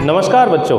नमस्कार बच्चों,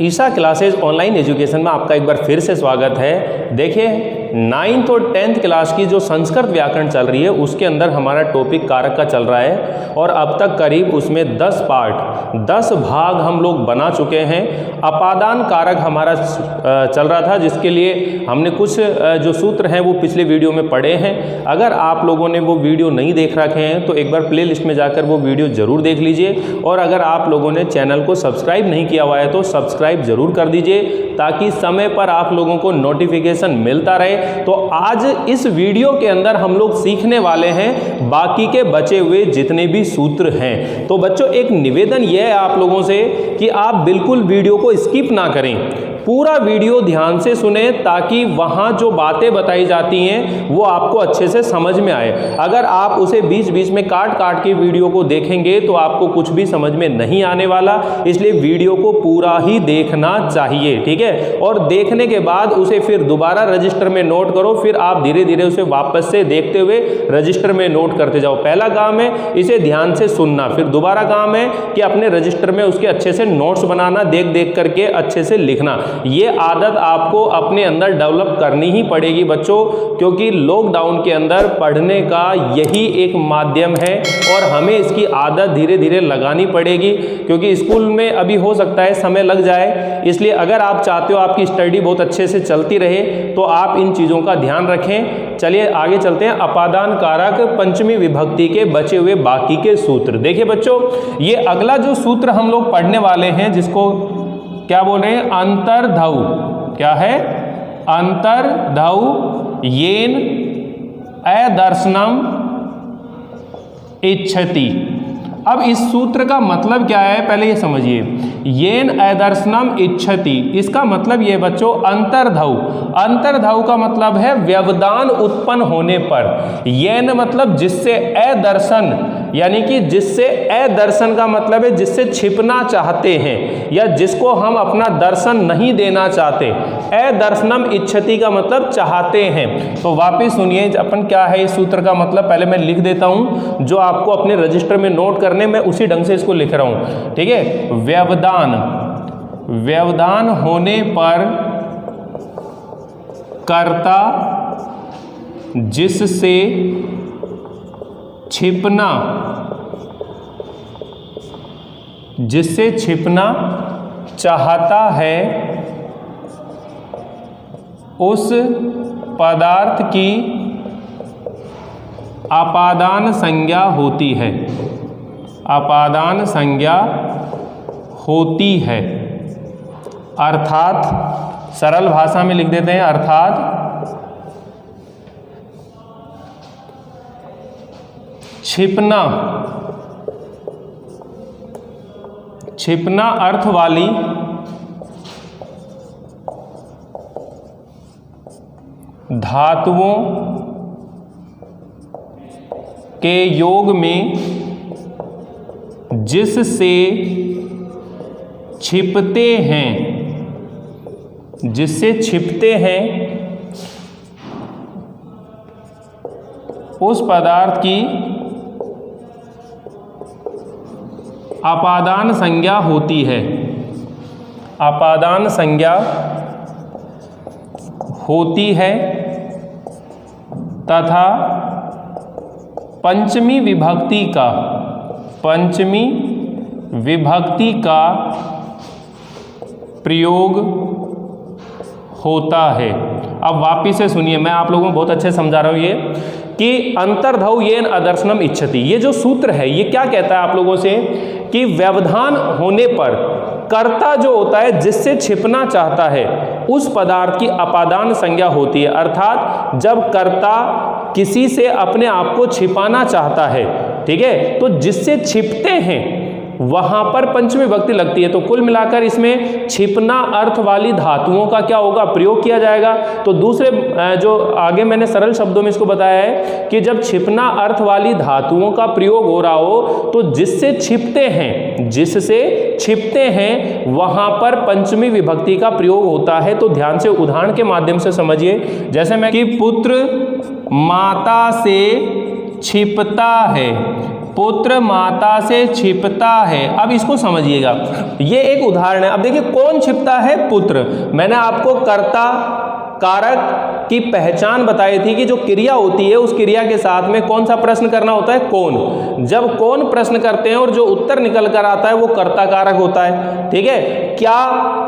Isha classes online education में आपका एक बार फिर से स्वागत है। देखिए 9th और 10th क्लास की जो संस्कृत व्याकरण चल रही है उसके अंदर हमारा टॉपिक कारक का चल रहा है और अब तक करीब उसमें 10 पार्ट 10 भाग हम लोग बना चुके हैं। अपादान कारक हमारा चल रहा था जिसके लिए हमने कुछ जो सूत्र हैं वो पिछले वीडियो में पढ़े हैं। अगर आप लोगों ने वो वीडियो नहीं देख रखे हैं तो एक बार प्ले लिस्ट में जाकर वो वीडियो ज़रूर देख लीजिए और अगर आप लोगों ने चैनल को सब्सक्राइब नहीं किया हुआ है तो सब्सक्राइब ज़रूर कर दीजिए ताकि समय पर आप लोगों को नोटिफिकेशन मिलता रहे। तो आज इस वीडियो के अंदर हम लोग सीखने वाले हैं बाकी के बचे हुए जितने भी सूत्र हैं। तो बच्चों एक निवेदन यह है आप लोगों से कि आप बिल्कुल वीडियो को स्किप ना करें, पूरा वीडियो ध्यान से सुने ताकि वहाँ जो बातें बताई जाती हैं वो आपको अच्छे से समझ में आए। अगर आप उसे बीच बीच में काट काट के वीडियो को देखेंगे तो आपको कुछ भी समझ में नहीं आने वाला, इसलिए वीडियो को पूरा ही देखना चाहिए, ठीक है। और देखने के बाद उसे फिर दोबारा रजिस्टर में नोट करो, फिर आप धीरे धीरे उसे वापस से देखते हुए रजिस्टर में नोट करते जाओ। पहला काम है इसे ध्यान से सुनना, फिर दोबारा काम है कि अपने रजिस्टर में उसके अच्छे से नोट्स बनाना, देख देख करके अच्छे से लिखना। ये आदत आपको अपने अंदर डेवलप करनी ही पड़ेगी बच्चों, क्योंकि लॉकडाउन के अंदर पढ़ने का यही एक माध्यम है और हमें इसकी आदत धीरे धीरे लगानी पड़ेगी, क्योंकि स्कूल में अभी हो सकता है समय लग जाए। इसलिए अगर आप चाहते हो आपकी स्टडी बहुत अच्छे से चलती रहे तो आप इन चीज़ों का ध्यान रखें। चलिए आगे चलते हैं। अपादान कारक पंचमी विभक्ति के बचे हुए बाकी के सूत्र। देखिए बच्चों ये अगला जो सूत्र हम लोग पढ़ने वाले हैं जिसको क्या बोल रहे हैं, अंतर्धौ। क्या है? अंतर्धौ येन अदर्शनम इच्छति। अब इस सूत्र का मतलब क्या है पहले ये समझिए। येन अदर्शनम इच्छति, इसका मतलब ये बच्चों अंतर्धौ। अंतर्धौ का मतलब है व्यवधान उत्पन्न होने पर। येन मतलब जिससे, अदर्शन यानी कि जिससे, अदर्शन का मतलब है जिससे छिपना चाहते हैं या जिसको हम अपना दर्शन नहीं देना चाहते। अदर्शनम इच्छति का मतलब चाहते हैं। तो वापिस सुनिए अपन क्या है इस सूत्र का मतलब, पहले मैं लिख देता हूं जो आपको अपने रजिस्टर में नोट करने में उसी ढंग से इसको लिख रहा हूं, ठीक है। व्यवधान होने पर कर्ता जिससे छिपना चाहता है उस पदार्थ की अपादान संज्ञा होती है। अपादान संज्ञा होती है अर्थात सरल भाषा में लिख देते हैं, अर्थात छिपना अर्थ वाली धातुओं के योग में जिससे छिपते हैं उस पदार्थ की अपादान संज्ञा होती है। अपादान संज्ञा होती है तथा पंचमी विभक्ति का प्रयोग होता है। अब वापिस से सुनिए, मैं आप लोगों को बहुत अच्छे समझा रहा हूं ये कि अंतर्धौ येन अदर्शनम इच्छति। ये जो सूत्र है ये क्या कहता है आप लोगों से कि व्यवधान होने पर कर्ता जो होता है जिससे छिपना चाहता है उस पदार्थ की अपादान संज्ञा होती है। अर्थात जब कर्ता किसी से अपने आप को छिपाना चाहता है, ठीक है, तो जिससे छिपते हैं वहां पर पंचमी विभक्ति लगती है। तो कुल मिलाकर इसमें छिपना अर्थ वाली धातुओं का क्या होगा, प्रयोग किया जाएगा। तो दूसरे जो आगे मैंने सरल शब्दों में इसको बताया है कि जब छिपना अर्थ वाली धातुओं का प्रयोग हो रहा हो तो जिससे छिपते हैं वहां पर पंचमी विभक्ति का प्रयोग होता है। तो ध्यान से उदाहरण के माध्यम से समझिए, जैसे मैं कि पुत्र माता से छिपता है, पुत्र माता से छिपता है। अब इसको समझिएगा, ये एक उदाहरण है। अब देखिए कौन छिपता है? पुत्र। मैंने आपको कर्ता कारक की पहचान बताई थी कि जो क्रिया होती है उस क्रिया के साथ में कौन सा प्रश्न करना होता है? कौन। जब कौन प्रश्न करते हैं और जो उत्तर निकल कर आता है वो कर्ता कारक होता है। ठीक है, क्या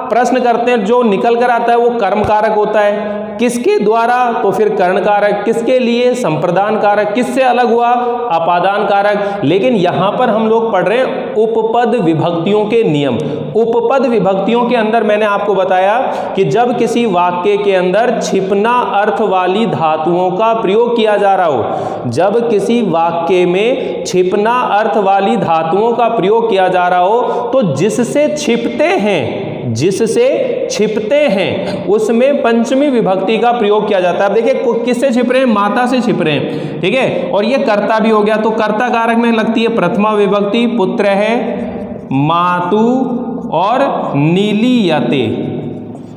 प्रश्न करते हैं जो निकल कर आता है वो कर्म कारक होता है। किसके द्वारा? तो फिर कर्ण कारक। किसके लिए? संप्रदान कारक। किससे अलग हुआ? अपादान कारक। लेकिन यहां पर हम लोग पढ़ रहे हैं उपपद विभक्तियों के नियम। उपपद विभक्तियों के अंदर मैंने आपको बताया कि जब किसी वाक्य के अंदर छिपना अर्थ वाली धातुओं का प्रयोग किया जा रहा हो, जब किसी वाक्य में छिपना अर्थ वाली धातुओं का प्रयोग किया जा रहा हो, तो जिससे छिपते हैं, जिससे छिपते हैं उसमें पंचमी विभक्ति का प्रयोग किया जाता है। अब देखिए किससे छिप रहे हैं? माता से छिप रहे हैं। ठीक है, और ये कर्ता भी हो गया, तो कर्ता कारक में लगती है प्रथमा विभक्ति। पुत्र है, मातु और नीलीयते।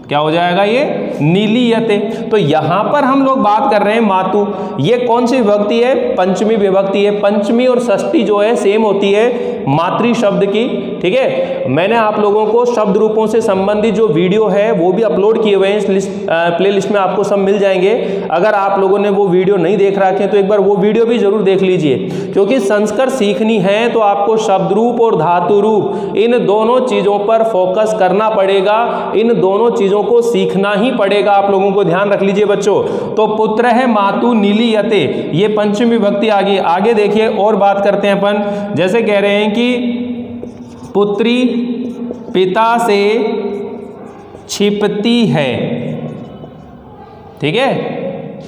क्या हो जाएगा? ये नीलीयते। तो यहां पर हम लोग बात कर रहे हैं मातु। ये कौन सी विभक्ति है? पंचमी विभक्ति है। पंचमी और षष्ठी जो है सेम होती है मातृ शब्द की। ठीक है, मैंने आप लोगों को शब्द रूपों से संबंधित जो वीडियो है वो भी अपलोड किए हुए हैं, इस प्ले लिस्ट में आपको सब मिल जाएंगे। अगर आप लोगों ने वो वीडियो नहीं देख रखे तो एक बार वो वीडियो भी जरूर देख लीजिए, क्योंकि संस्कृत सीखनी है तो आपको शब्द रूप और धातु रूप इन दोनों चीजों पर फोकस करना पड़ेगा। इन दोनों चीजों को सीखना ही पड़ेगा, आप लोगों को ध्यान रख लीजिए बच्चों। तो पुत्र है, मातु, नीलीयते, ये पंचमी विभक्ति आ गई। आगे देखिए और बात करते हैं अपन। जैसे कह रहे हैं कि पुत्री पिता से छिपती है। ठीक है,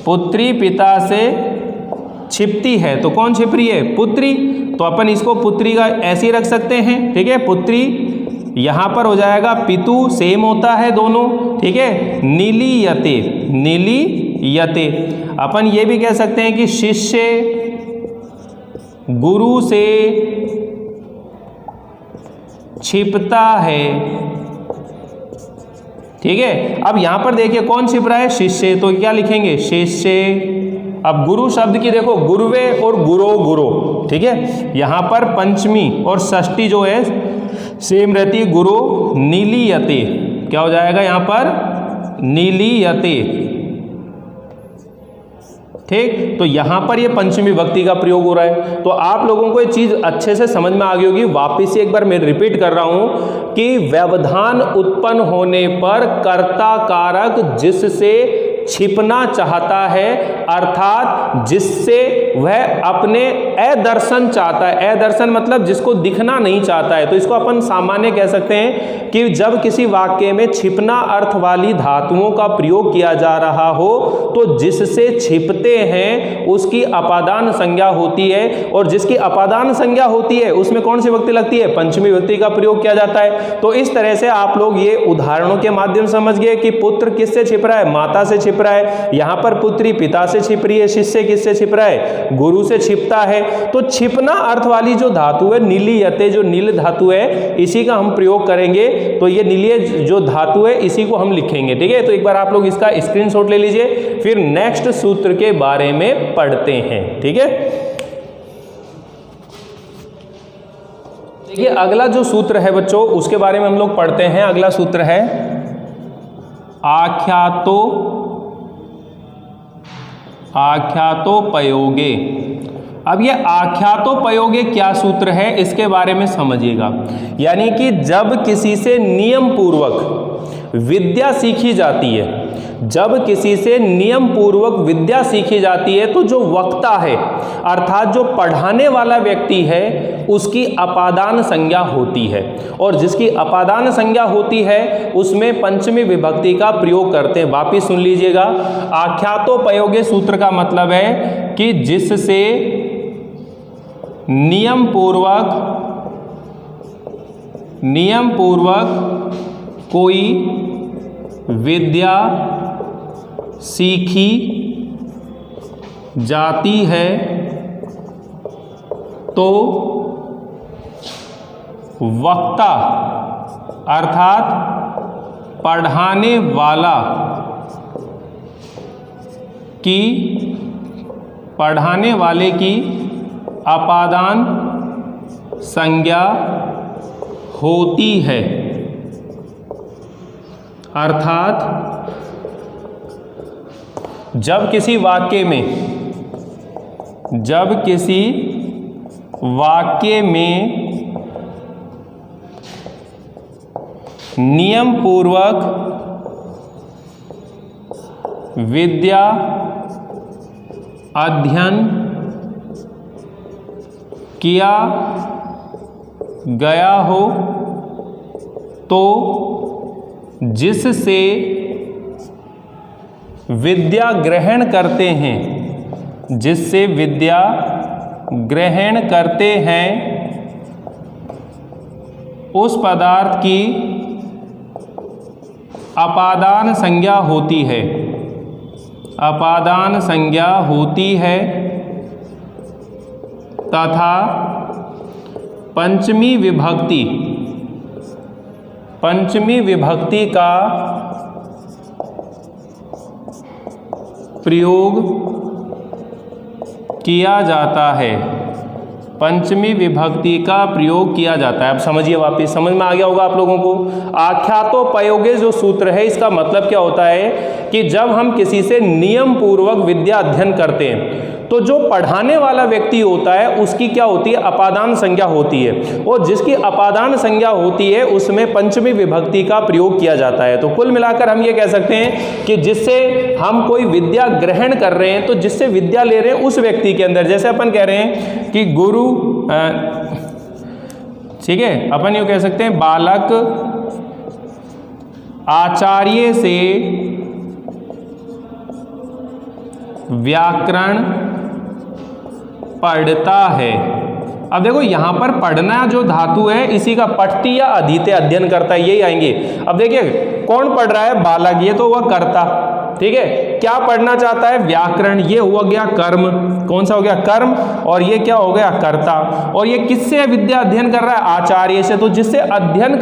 पुत्री पिता से छिपती है, तो कौन छिप रही है? पुत्री। तो अपन इसको पुत्री का ऐसे ही रख सकते हैं। ठीक है, पुत्री यहां पर हो जाएगा पितु, सेम होता है दोनों। ठीक है, नीलीयते, नीलीयते। अपन ये भी कह सकते हैं कि शिष्य गुरु से छिपता है। ठीक है, अब यहां पर देखिए कौन छिप रहा है? शिष्य। तो क्या लिखेंगे? शिष्य। अब गुरु शब्द की देखो, गुरुवे और गुरो, गुरो। ठीक है, यहां पर पंचमी और षष्ठी जो है सेम रहती है, गुरु, नीलीयते। क्या हो जाएगा यहां पर? नीलीयते। ठीक, तो यहां पर ये पंचमी विभक्ति का प्रयोग हो रहा है। तो आप लोगों को ये चीज अच्छे से समझ में आ गई होगी। वापिस से एक बार मैं रिपीट कर रहा हूं कि व्यवधान उत्पन्न होने पर कर्ता कारक जिससे छिपना चाहता है, अर्थात जिससे वह अपने अदर्शन चाहता है। अदर्शन मतलब जिसको दिखना नहीं चाहता है। तो इसको अपन सामान्य कह सकते हैं कि जब किसी वाक्य में छिपना अर्थ वाली धातुओं का प्रयोग किया जा रहा हो, तो जिससे छिपते हैं उसकी अपादान संज्ञा होती है, और जिसकी अपादान संज्ञा होती है उसमें कौन सी विभक्ति लगती है? पंचमी विभक्ति का प्रयोग किया जाता है। तो इस तरह से आप लोग ये उदाहरणों के माध्यम से समझ गए कि पुत्र किससे छिप रहा है? माता से छिप रहा है। यहां पर पुत्री पिता से छिप रही है। शिष्य किससे छिप रहा है? गुरु से छिपता है। तो छिपना अर्थ वाली जो धातु है नीलीयते, जो नील धातु है, इसी का हम प्रयोग करेंगे। तो ये नीलीय जो धातु है इसी को हम लिखेंगे। ठीक है, तो एक बार आप लोग इसका स्क्रीनशॉट ले लीजिए, फिर नेक्स्ट सूत्र के बारे में पढ़ते हैं। ठीक है, देखिए अगला जो सूत्र है बच्चों उसके बारे में हम लोग पढ़ते हैं। अगला सूत्र है आख्यातोपयोगे। अब ये आख्यातोपयोगे क्या सूत्र है इसके बारे में समझिएगा। यानी कि जब किसी से नियम पूर्वक विद्या सीखी जाती है, जब किसी से नियम पूर्वक विद्या सीखी जाती है, तो जो वक्ता है अर्थात जो पढ़ाने वाला व्यक्ति है उसकी अपादान संज्ञा होती है, और जिसकी अपादान संज्ञा होती है उसमें पंचमी विभक्ति का प्रयोग करते हैं। वापिस सुन लीजिएगा, आख्यातोपयोगे सूत्र का मतलब है कि जिससे नियम पूर्वक कोई विद्या सीखी जाती है तो वक्ता अर्थात पढ़ाने वाला पढ़ाने वाले की अपादान संज्ञा होती है। अर्थात जब किसी वाक्य में नियम पूर्वक विद्या अध्ययन किया गया हो तो जिससे विद्या ग्रहण करते हैं उस पदार्थ की अपादान संज्ञा होती है तथा पंचमी विभक्ति का प्रयोग किया जाता है। पंचमी विभक्ति का प्रयोग किया जाता है। अब समझिए, वापिस समझ में आ गया होगा आप लोगों को। आख्यातोपयोगे जो सूत्र है, इसका मतलब क्या होता है कि जब हम किसी से नियम पूर्वक विद्या अध्ययन करते हैं तो जो पढ़ाने वाला व्यक्ति होता है उसकी क्या होती है, अपादान संज्ञा होती है, और जिसकी अपादान संज्ञा होती है उसमें पंचमी विभक्ति का प्रयोग किया जाता है। तो कुल मिलाकर हम ये कह सकते हैं कि जिससे हम कोई विद्या ग्रहण कर रहे हैं, तो जिससे विद्या ले रहे हैं उस व्यक्ति के अंदर, जैसे अपन कह रहे हैं कि गुरु, ठीक है, अपन यूँ कह सकते हैं बालक आचार्य से व्याकरण पढ़ता है। अब देखो यहाँ पर पढ़ना जो धातु है, इसी का पठती या अधीते अध्ययन करता है, यही आएंगे। अब देखिए कौन पढ़ रहा है, बालक, ये तो वह कर्ता, ठीक है। क्या पढ़ना चाहता है, व्याकरण, ये हुआ गया कर्म, कौन सा हो गया, कर्म, और ये क्या हो गया, कर्ता। और ये किससे विद्या अध्ययन कर रहा है, आचार्य से। तो जिससे अध्ययन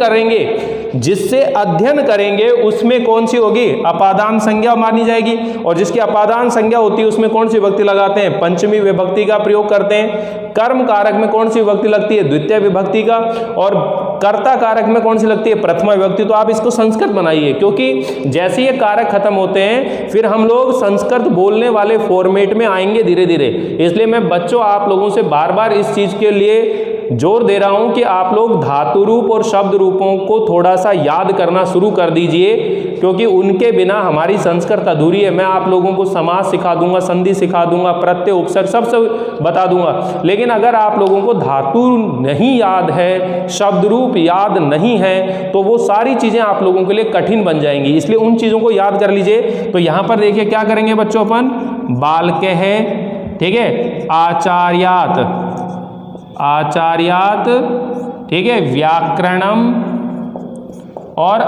करेंगे उसमें कौन सी होगी, अपादान संज्ञा मानी जाएगी, और जिसकी अपादान संज्ञा होती है उसमें कौन सी विभक्ति लगाते हैं, पंचमी विभक्ति का प्रयोग करते हैं। कर्म कारक में कौन सी विभक्ति लगती है, द्वितीय विभक्ति का, और कर्ता कारक में कौन सी लगती है, प्रथमा विभक्ति। तो आप इसको संस्कृत बनाइए, क्योंकि जैसे ये कारक खत्म होते हैं फिर हम लोग संस्कृत बोलने वाले फॉर्मेट में आएंगे धीरे धीरे। इसलिए मैं बच्चों आप लोगों से बार बार इस चीज के लिए जोर दे रहा हूं कि आप लोग धातु रूप और शब्द रूपों को थोड़ा सा याद करना शुरू कर दीजिए, क्योंकि उनके बिना हमारी संस्कृत अधूरी है। मैं आप लोगों को समास सिखा दूंगा, संधि सिखा दूंगा, प्रत्यय, उपसर्ग सब बता दूंगा, लेकिन अगर आप लोगों को धातु नहीं याद है, शब्द रूप याद नहीं है, तो वो सारी चीजें आप लोगों के लिए कठिन बन जाएंगी। इसलिए उन चीजों को याद कर लीजिए। तो यहां पर देखिए क्या करेंगे बच्चों, अपन बालकः, ठीक है, आचार्यात, ठीक है, व्याकरणम, और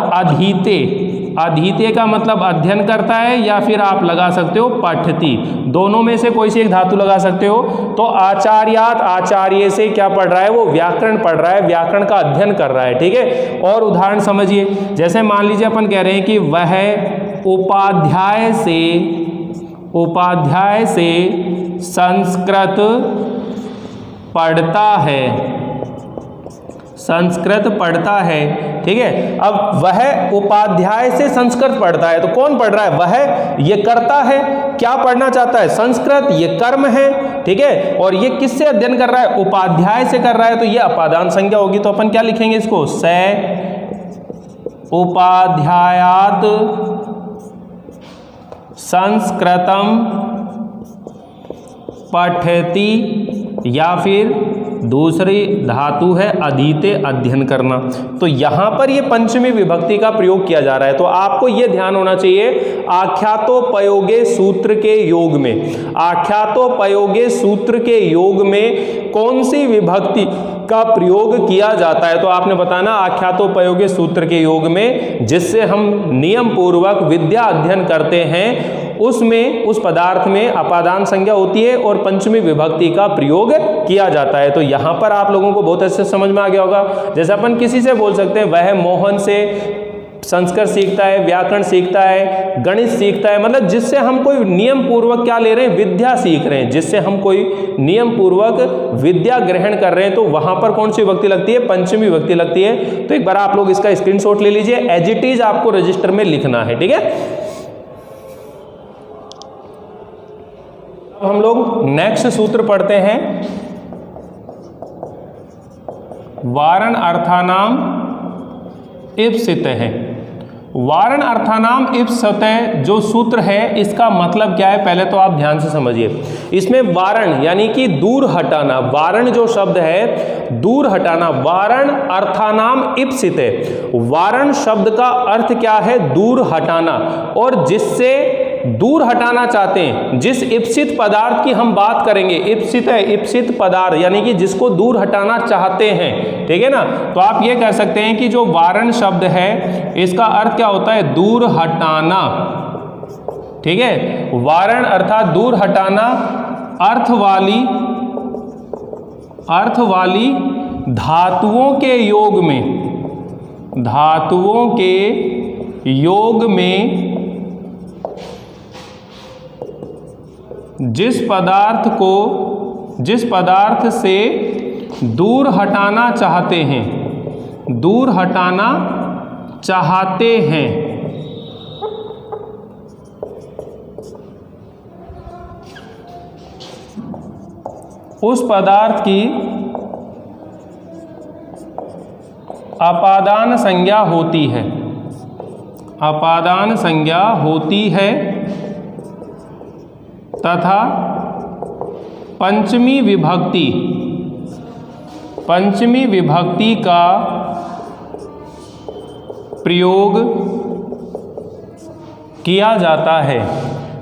अधीते का मतलब अध्ययन करता है, या फिर आप लगा सकते हो पठती, दोनों में से कोई सी एक धातु लगा सकते हो। तो आचार्यात, आचार्य से क्या पढ़ रहा है, वो व्याकरण पढ़ रहा है, व्याकरण का अध्ययन कर रहा है, ठीक है। और उदाहरण समझिए, जैसे मान लीजिए अपन कह रहे हैं कि वह उपाध्याय से संस्कृत पढ़ता है, ठीक है। अब वह उपाध्याय से संस्कृत पढ़ता है, तो कौन पढ़ रहा है, वह, ये कर्ता है, क्या पढ़ना चाहता है, संस्कृत, ये कर्म है, ठीक है। और ये किससे अध्ययन कर रहा है, उपाध्याय से कर रहा है, तो ये अपादान संज्ञा होगी। तो अपन क्या लिखेंगे इसको, स उपाध्यायात संस्कृतम पठति, या फिर दूसरी धातु है अधीते, अध्ययन करना। तो यहां पर ये पंचमी विभक्ति का प्रयोग किया जा रहा है। तो आपको ये ध्यान होना चाहिए, आख्यातोपयोगे सूत्र के योग में कौन सी विभक्ति का प्रयोग किया जाता है। तो आपने बताना आख्यातोपयोगे सूत्र के योग में जिससे हम नियम पूर्वक विद्या अध्ययन करते हैं, उसमें उस पदार्थ में अपादान संज्ञा होती है और पंचमी विभक्ति का प्रयोग किया जाता है। तो यहां पर आप लोगों को बहुत अच्छे समझ में आ गया होगा। जैसे अपन किसी से बोल सकते हैं वह मोहन से संस्कृत सीखता है, व्याकरण सीखता है, गणित सीखता है, मतलब जिससे हम कोई नियम पूर्वक क्या ले रहे हैं, विद्या सीख रहे हैं, जिससे हम कोई नियम पूर्वक विद्या ग्रहण कर रहे हैं, तो वहां पर कौन सी विभक्ति लगती है, पंचमी विभक्ति लगती है। तो एक बार आप लोग इसका स्क्रीनशॉट ले लीजिए, एज इट इज आपको रजिस्टर में लिखना है, ठीक है। अब हम लोग नेक्स्ट सूत्र पढ़ते हैं, वारण अर्थानाम इप्सित है। वारण अर्थानाम इप्सित जो सूत्र है इसका मतलब क्या है, पहले तो आप ध्यान से समझिए। इसमें वारण यानी कि दूर हटाना, वारण जो शब्द है दूर हटाना, वारण अर्थानाम इप्सित है। वारण शब्द का अर्थ क्या है, दूर हटाना, और जिससे दूर हटाना चाहते हैं, जिस इप्सित पदार्थ की हम बात करेंगे, इप्सित है इप्सित पदार्थ यानी कि जिसको दूर हटाना चाहते हैं, ठीक है ना। तो आप ये कह सकते हैं कि जो वारण शब्द है इसका अर्थ क्या होता है, दूर हटाना, ठीक है। वारण अर्थात दूर हटाना, अर्थ वाली धातुओं के योग में, धातुओं के योग में जिस पदार्थ से दूर हटाना चाहते हैं, दूर हटाना चाहते हैं, उस पदार्थ की अपादान संज्ञा होती है, अपादान संज्ञा होती है तथा पंचमी विभक्ति का प्रयोग किया जाता है,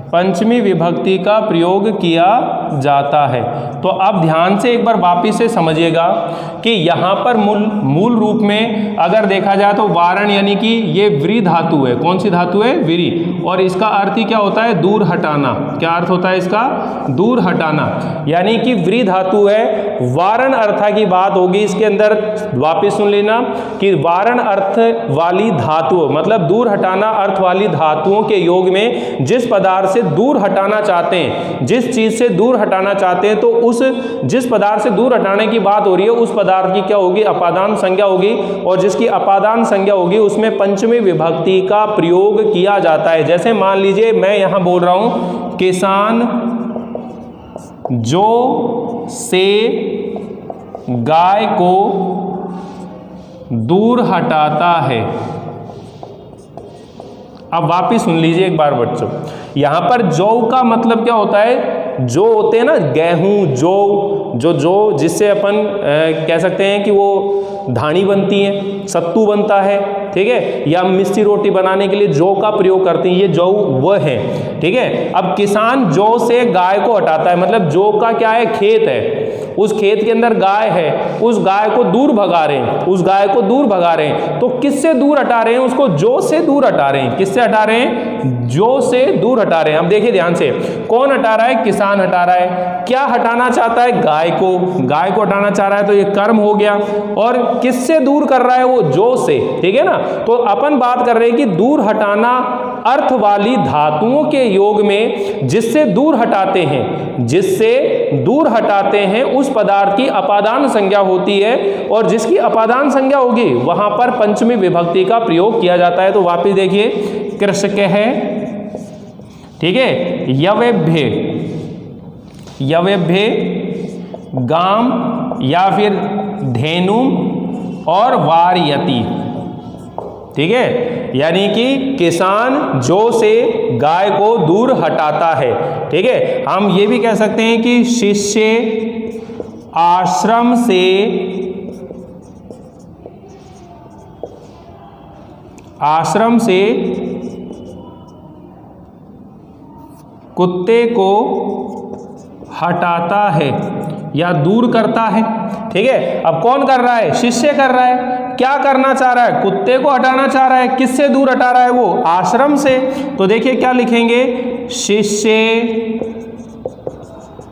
पंचमी विभक्ति का प्रयोग किया जाता है। तो अब ध्यान से एक बार वापिस से समझिएगा कि यहाँ पर मूल रूप में अगर देखा जाए तो वारण यानी कि ये व्री धातु है, कौन सी धातु है, व्री, और इसका अर्थ ही क्या होता है, दूर हटाना। क्या अर्थ होता है इसका, दूर हटाना, यानी कि व्री धातु है। वारण अर्था की बात होगी इसके अंदर, वापिस सुन लेना कि वारण अर्थ वाली धातु मतलब दूर हटाना अर्थ वाली धातुओं के योग में जिस पदार्थ से दूर हटाना चाहते हैं, जिस चीज से दूर हटाना चाहते हैं, तो उस जिस पदार्थ से दूर हटाने की बात हो रही है उस पदार्थ की क्या होगी, अपादान संज्ञा होगी, और जिसकी अपादान संज्ञा होगी उसमें पंचमी विभक्ति का प्रयोग किया जाता है। जैसे मान लीजिए मैं यहां बोल रहा हूं, किसान जो से गाय को दूर हटाता है। अब वापिस सुन लीजिए एक बार बच्चों, यहां पर जौ का मतलब क्या होता है, जो होते हैं ना गेहूं, जो जिससे अपन कह सकते हैं कि वो धानी बनती है, सत्तू बनता है, ठीक है, या मिस्सी रोटी बनाने के लिए जौ का प्रयोग करते हैं, ये जौ वह है, ठीक है। अब किसान जौ से गाय को हटाता है, मतलब जौ का क्या है, खेत है, उस खेत के अंदर गाय है, उस गाय को दूर भगा रहे हैं, उस गाय को दूर भगा रहे हैं। तो किससे दूर हटा रहे हैं, उसको जौ से दूर हटा रहे हैं। किससे हटा रहे हैं, जौ से दूर हटा रहे हैं। अब देखिए ध्यान से, कौन हटा रहा है, किसान हटा रहा है। क्या हटाना चाहता है, गाय को, गाय को हटाना चाह रहा है, तो ये कर्म हो गया। और किससे दूर कर रहा है, वो जौ से, ठीक है ना। तो अपन बात कर रहे हैं कि दूर हटाना अर्थ वाली धातुओं के योग में जिससे दूर हटाते हैं, जिससे दूर हटाते हैं उस पदार्थ की अपादान संज्ञा होती है, और जिसकी अपादान संज्ञा होगी वहां पर पंचमी विभक्ति का प्रयोग किया जाता है। तो वापिस देखिए, कृषक है, ठीक है, यवेभ्य गाम या फिर धेनु और वारयति, ठीक है, यानी कि किसान जौ से गाय को दूर हटाता है, ठीक है। हम ये भी कह सकते हैं कि शिष्य आश्रम से कुत्ते को हटाता है या दूर करता है, ठीक है। अब कौन कर रहा है, शिष्य कर रहा है। क्या करना चाह रहा है, कुत्ते को हटाना चाह रहा है। किससे दूर हटा रहा है, वो आश्रम से। तो देखिए क्या लिखेंगे, शिष्य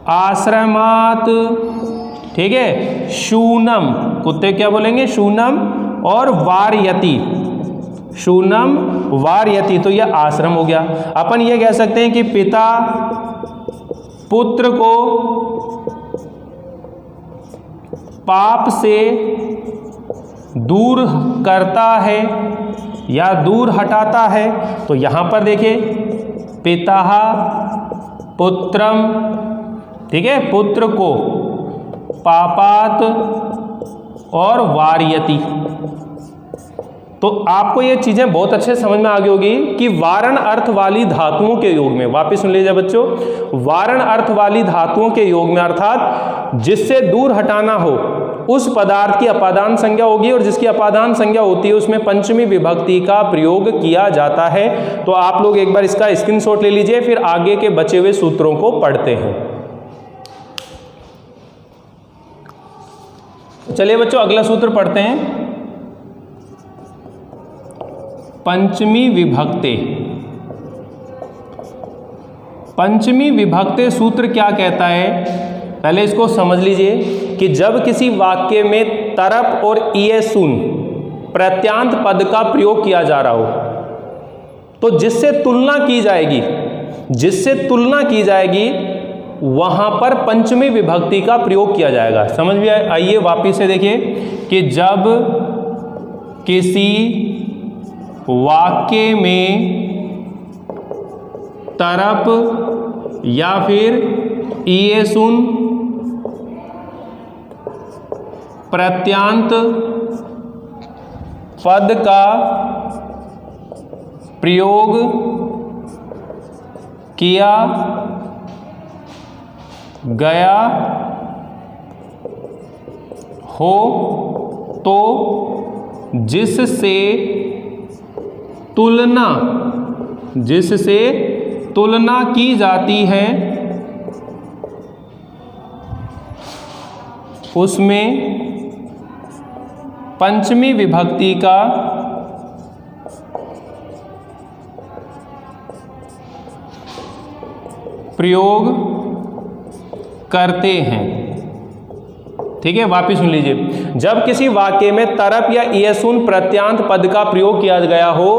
आश्रमात, ठीक है, शूनम, कुत्ते क्या बोलेंगे, शूनम, और वारयति, शूनम वारयति, तो यह आश्रम हो गया। अपन ये कह सकते हैं कि पिता पुत्र को पाप से दूर करता है या दूर हटाता है, तो यहां पर देखिए पिता पुत्रम, ठीक है, पुत्र को पापात और वारयति। तो आपको ये चीजें बहुत अच्छे समझ में आ गई होगी कि वारण अर्थ वाली धातुओं के योग में, वापस सुन लीजिए बच्चों, वारण अर्थ वाली धातुओं के योग में अर्थात जिससे दूर हटाना हो उस पदार्थ की अपादान संज्ञा होगी, और जिसकी अपादान संज्ञा होती है उसमें पंचमी विभक्ति का प्रयोग किया जाता है। तो आप लोग एक बार इसका स्क्रीनशॉट ले लीजिए, फिर आगे के बचे हुए सूत्रों को पढ़ते हैं। चलिए बच्चों अगला सूत्र पढ़ते हैं। पंचमी विभक्ते, पंचमी विभक्ते सूत्र क्या कहता है, पहले इसको समझ लीजिए कि जब किसी वाक्य में तरप और ईएसुन प्रत्यांत पद का प्रयोग किया जा रहा हो, तो जिससे तुलना की जाएगी, जिससे तुलना की जाएगी वहां पर पंचमी विभक्ति का प्रयोग किया जाएगा। समझ में आइए, वापिस से देखिए कि जब किसी वाक्य में तरप या फिर ईएसुन प्रत्यांत पद का प्रयोग किया गया हो, तो जिससे तुलना की जाती है उसमें पंचमी विभक्ति का प्रयोग करते हैं। ठीक है, वापिस सुन लीजिए, जब किसी वाक्य में तरप या ईएसुन प्रत्यांत पद का प्रयोग किया गया हो,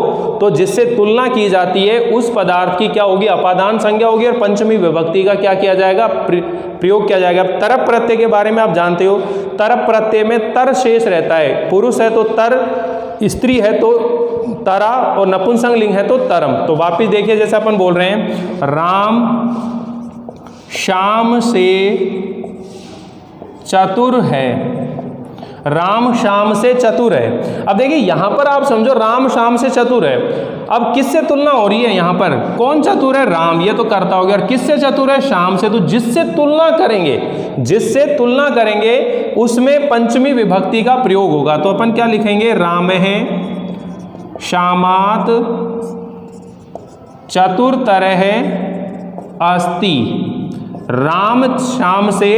तो जिससे तुलना की जाती है उस पदार्थ की क्या होगी, अपादान संज्ञा होगी, और पंचमी विभक्ति का क्या किया जाएगा, प्रयोग किया जाएगा। तरप प्रत्यय के बारे में आप जानते हो, तरप प्रत्यय में तर शेष रहता है, पुरुष है तो तर, स्त्री है तो तरा, और नपुंसक लिंग है तो तरम। तो वापिस देखिए, जैसे अपन बोल रहे हैं राम शाम से चतुर है, राम शाम से चतुर है। अब देखिए यहां पर आप समझो राम शाम से चतुर है, अब किससे तुलना हो रही है, यहां पर कौन चतुर है, राम, ये तो करता हो गया, और किससे चतुर है, शाम से। तो जिससे तुलना करेंगे, जिससे तुलना करेंगे उसमें पंचमी विभक्ति का प्रयोग होगा। तो अपन क्या लिखेंगे, राम है शामात चतुरतरः अस्ति, राम शाम से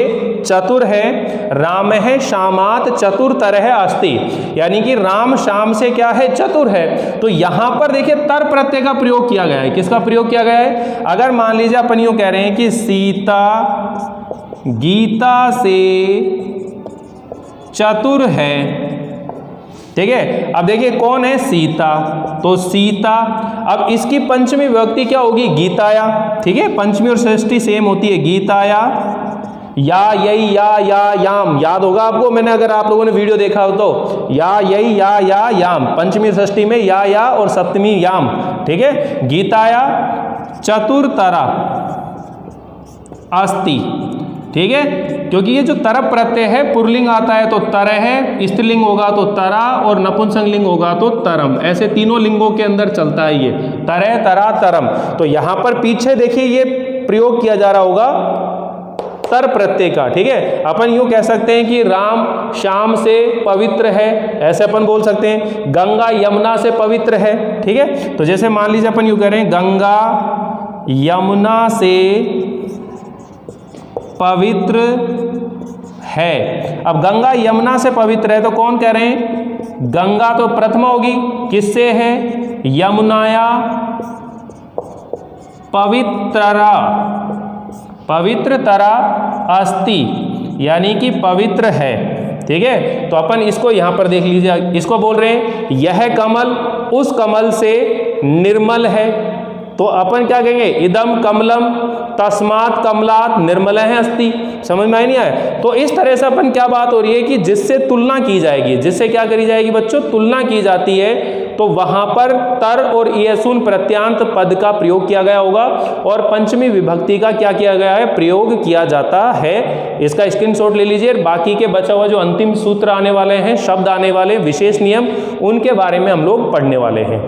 चतुर है, राम है शामात चतुरतरः अस्ति, यानी कि राम शाम से क्या है, चतुर है। तो यहां पर देखिए तर प्रत्यय का प्रयोग किया गया है। किसका प्रयोग किया गया है, अगर मान लीजिए अपन यूं कह रहे हैं कि सीता गीता से चतुर है, ठीक है। अब देखिए कौन है, सीता, तो सीता, अब इसकी पंचमी विभक्ति क्या होगी, गीताया, ठीक है, पंचमी और षष्ठी सेम होती है, गीताया, या यही या याम, याद होगा आपको, मैंने अगर आप लोगों ने वीडियो देखा हो तो, या यही या याम, पंचमी षष्ठी में या और सप्तमी याम, ठीक है। गीताया चतुरतरा अस्ति, ठीक है, क्योंकि ये जो तरप प्रत्यय है पुरलिंग आता है तो तरह है, स्त्रीलिंग होगा तो तरा, और नपुंसक लिंग होगा तो तरम, ऐसे तीनों लिंगों के अंदर चलता है ये तरह तरा तरम। तो यहां पर पीछे देखिए ये प्रयोग किया जा रहा होगा तर प्रत्यय का, ठीक है। अपन यूं कह सकते हैं कि राम शाम से पवित्र है, ऐसे अपन बोल सकते हैं, गंगा यमुना से पवित्र है, ठीक है। तो जैसे मान लीजिए अपन यूं कह रहे हैं गंगा यमुना से पवित्र है। अब गंगा यमुना से पवित्र है तो कौन कह रहे हैं, गंगा तो प्रथमा होगी, किससे है, यमुनाया पवित्ररा, पवित्रतरा अस्ति, यानी कि पवित्र है, ठीक है। तो अपन इसको यहां पर देख लीजिए, इसको बोल रहे हैं यह कमल उस कमल से निर्मल है। तो अपन क्या कहेंगे, इदम कमलम तस्मात् कमलात् निर्मल है अस्ति। समझ में नहीं आया? तो इस तरह से अपन क्या बात हो रही है कि जिससे तुलना की जाएगी, जिससे क्या करी जाएगी बच्चों, तुलना की जाती है, तो वहां पर तर और ईयसुन प्रत्यांत पद का प्रयोग किया गया होगा और पंचमी विभक्ति का क्या किया गया है, प्रयोग किया जाता है। इसका स्क्रीनशॉट ले लीजिए। बाकी के बचा हुआ जो अंतिम सूत्र आने वाले हैं, शब्द आने वाले, विशेष नियम, उनके बारे में हम लोग पढ़ने वाले हैं।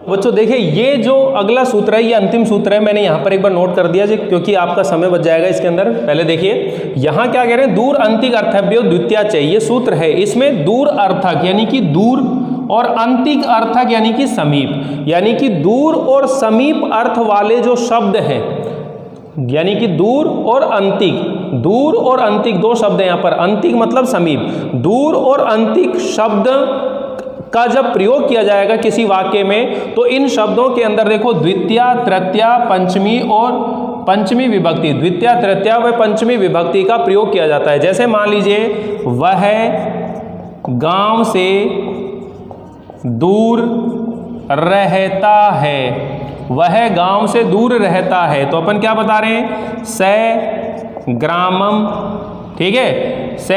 बच्चों देखिए, ये जो अगला सूत्र है, ये अंतिम सूत्र है, मैंने यहाँ पर एक बार नोट कर दिया क्योंकि आपका समय बच जाएगा इसके अंदर। पहले देखिए यहाँ क्या कह रहे हैं, दूर अंतिक अर्थव्यो द्वितीया चाहिए, ये सूत्र है। इसमें दूर अर्थक यानी कि दूर और अंतिक अर्थक यानी कि समीप, यानी कि दूर और समीप अर्थ वाले जो शब्द हैं, यानी कि दूर और अंतिक, दूर और अंतिक दो शब्द हैं यहाँ पर। अंतिक मतलब समीप, दूर और अंतिक शब्द का जब प्रयोग किया जाएगा किसी वाक्य में, तो इन शब्दों के अंदर देखो द्वितीया, तृतीया, पंचमी और पंचमी विभक्ति, द्वितीया, तृतीया व पंचमी विभक्ति का प्रयोग किया जाता है। जैसे मान लीजिए वह गांव से दूर रहता है, वह गांव से दूर रहता है, तो अपन क्या बता रहे हैं, स ग्रामम, ठीक है, स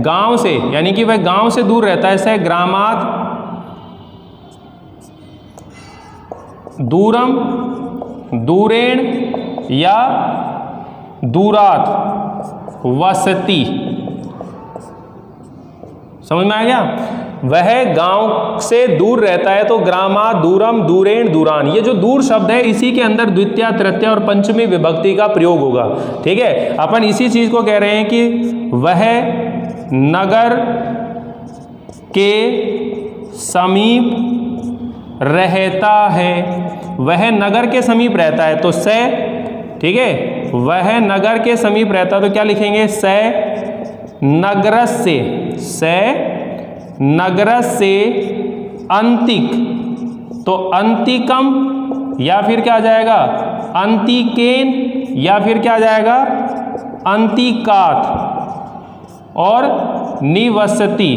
गांव से, यानी कि वह गांव से दूर रहता है, स ग्रामात् दूरम, दूरेण या दूरात वसति। समझ में आ गया? वह गांव से दूर रहता है, तो ग्रामात् दूरम, दूरेण, दूरान, ये जो दूर शब्द है इसी के अंदर द्वितीया, तृतीया और पंचमी विभक्ति का प्रयोग होगा। ठीक है, अपन इसी चीज को कह रहे हैं कि वह नगर के समीप रहता है, वह नगर के समीप रहता है, तो स, ठीक है, वह नगर के समीप रहता है, तो क्या लिखेंगे, स नगरस्य, स नगरस्य अंतिक, तो अंतिकम या फिर क्या आ जाएगा, अंतिकेन या फिर क्या आ जाएगा, अंतिकात, और निवसति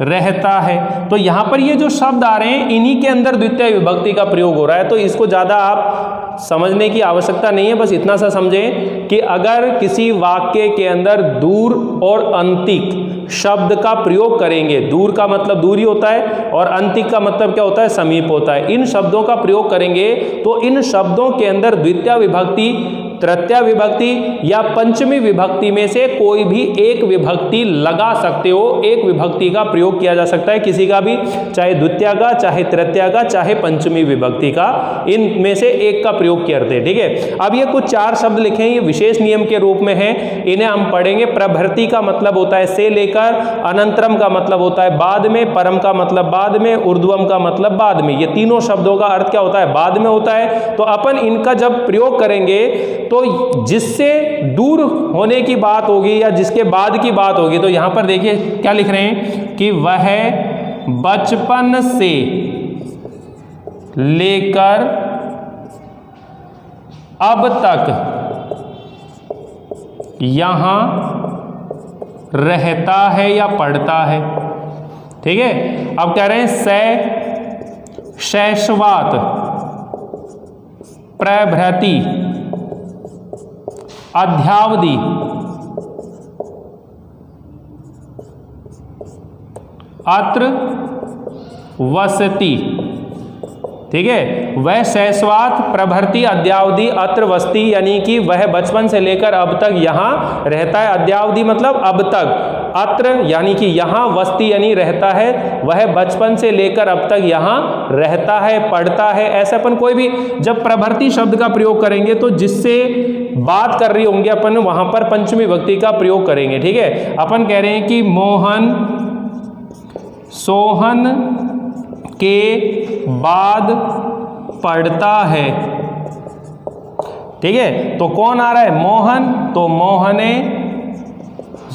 रहता है। तो यहां पर ये जो शब्द आ रहे हैं इन्हीं के अंदर द्वितीय विभक्ति का प्रयोग हो रहा है। तो इसको ज्यादा आप समझने की आवश्यकता नहीं है, बस इतना सा समझें कि अगर किसी वाक्य के अंदर दूर और अंतिक शब्द का प्रयोग करेंगे, दूर का मतलब दूर ही होता है और अंतिक का मतलब क्या होता है, समीप होता है, इन शब्दों का प्रयोग करेंगे तो इन शब्दों के अंदर द्वितीय विभक्ति, तृतीय विभक्ति या पंचमी विभक्ति में से कोई भी एक विभक्ति लगा सकते हो। एक विभक्ति का प्रयोग किया जा सकता है, किसी का भी, चाहे द्वितीय का, चाहे तृतीय का, चाहे पंचमी विभक्ति का, इनमें से एक का प्रयोग करते हैं। ठीक है, अब ये कुछ चार शब्द लिखे हैं, ये विशेष नियम के रूप में हैं, इन्हें हम पढ़ेंगे। प्रभृति का मतलब होता है से लेकर, अनंतरम का मतलब होता है बाद में, परम का मतलब बाद में, ऊर्ध्वम का मतलब बाद में। ये तीनों शब्दों का अर्थ क्या होता है, बाद में होता है। तो अपन इनका जब प्रयोग करेंगे तो जिससे दूर होने की बात होगी या जिसके बाद की बात होगी, तो यहां पर देखिए क्या लिख रहे हैं कि वह बचपन से लेकर अब तक यहां रहता है या पढ़ता है। ठीक है, अब कह रहे हैं शैशवात प्रभृति अध्यावधि अत्र वसति। ठीक है, वह शैशवात प्रभृति अद्यावधि अत्र वसति, यानी कि वह बचपन से लेकर अब तक यहाँ रहता है। अद्यावधि मतलब अब तक, अत्र यानी कि यहाँ, वसति यानी रहता है, वह बचपन से लेकर अब तक यहाँ रहता है, पढ़ता है। ऐसे अपन कोई भी जब प्रभृति शब्द का प्रयोग करेंगे तो जिससे बात कर रही होंगे अपन वहां पर पंचमी विभक्ति का प्रयोग करेंगे। ठीक है, अपन कह रहे हैं कि मोहन सोहन के बाद पढ़ता है। ठीक है, तो कौन आ रहा है, मोहन, तो मोहने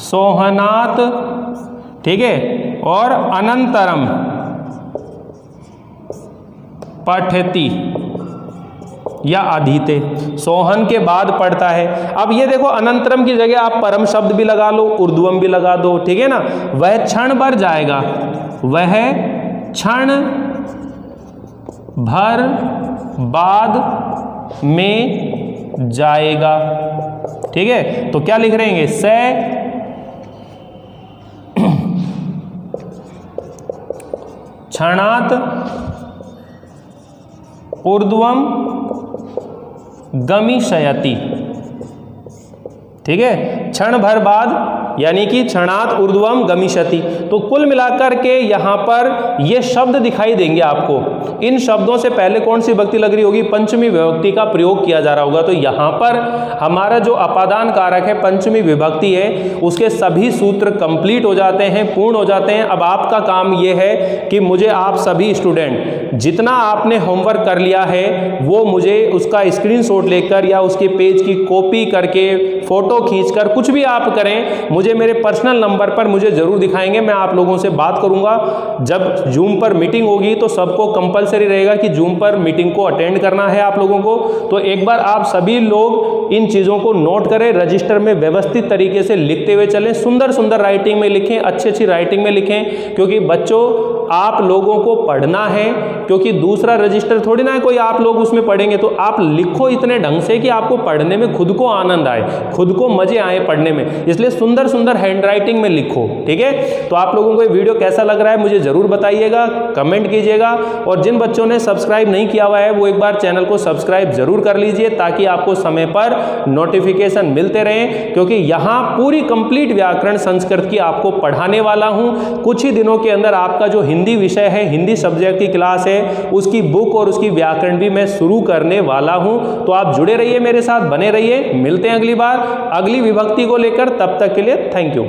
सोहनात। ठीक है, और अनंतरम पठति। या अधीते, सोहन के बाद पड़ता है। अब ये देखो अनंतरम की जगह आप परम शब्द भी लगा लो, ऊर्ध्वम भी लगा दो, ठीक है ना। वह क्षण भर जाएगा, वह क्षण भर बाद में जाएगा, ठीक है। तो क्या लिख रहेंगे, से क्षणात ऊर्ध्वम गमिष्यति, ठीक है। क्षण भर बाद यानी कि क्षणात ऊर्ध्वम गमिष्यति। तो कुल मिलाकर के यहाँ पर ये शब्द दिखाई देंगे आपको। इन शब्दों से पहले कौन सी विभक्ति लग रही होगी, पंचमी विभक्ति का प्रयोग किया जा रहा होगा। तो यहाँ पर हमारा जो अपादान कारक है पंचमी विभक्ति है, उसके सभी सूत्र कंप्लीट हो जाते हैं, पूर्ण हो जाते हैं। अब आपका काम ये है कि मुझे आप सभी स्टूडेंट जितना आपने होमवर्क कर लिया है वो मुझे उसका स्क्रीनशॉट लेकर या उसके पेज की कॉपी करके फोटो खींचकर कुछ भी आप करें, मुझे मेरे पर्सनल नंबर पर मुझे जरूर दिखाएंगे। मैं आप लोगों से बात करूंगा। जब जूम पर मीटिंग होगी तो सबको कंपलसरी रहेगा कि जूम पर मीटिंग को अटेंड करना है आप लोगों को। तो एक बार आप सभी लोग इन चीज़ों को नोट करें, रजिस्टर में व्यवस्थित तरीके से लिखते हुए चलें, सुंदर सुंदर राइटिंग में लिखें, अच्छी अच्छी राइटिंग में लिखें, क्योंकि बच्चों आप लोगों को पढ़ना है, क्योंकि दूसरा रजिस्टर थोड़ी ना है कोई आप लोग उसमें पढ़ेंगे। तो आप लिखो इतने ढंग से कि आपको पढ़ने में खुद को आनंद आए, खुद को मजे आए पढ़ने में। इसलिए सुंदर सुंदर हैंडराइटिंग में लिखो, ठीक है। तो आप लोगों को ये वीडियो कैसा लग रहा है मुझे जरूर बताइएगा, कमेंट कीजिएगा। और जिन बच्चों ने सब्सक्राइब नहीं किया हुआ है वो एक बार चैनल को सब्सक्राइब जरूर कर लीजिए, ताकि आपको समय पर नोटिफिकेशन मिलते रहें, क्योंकि यहाँ पूरी कंप्लीट व्याकरण संस्कृत की आपको पढ़ाने वाला हूँ। कुछ ही दिनों के अंदर आपका जो हिंदी विषय है, हिंदी सब्जेक्ट की क्लास है, उसकी बुक और उसकी व्याकरण भी मैं शुरू करने वाला हूं। तो आप जुड़े रहिए मेरे साथ, बने रहिए। मिलते हैं अगली बार अगली विभक्ति को लेकर। तब तक के लिए थैंक यू।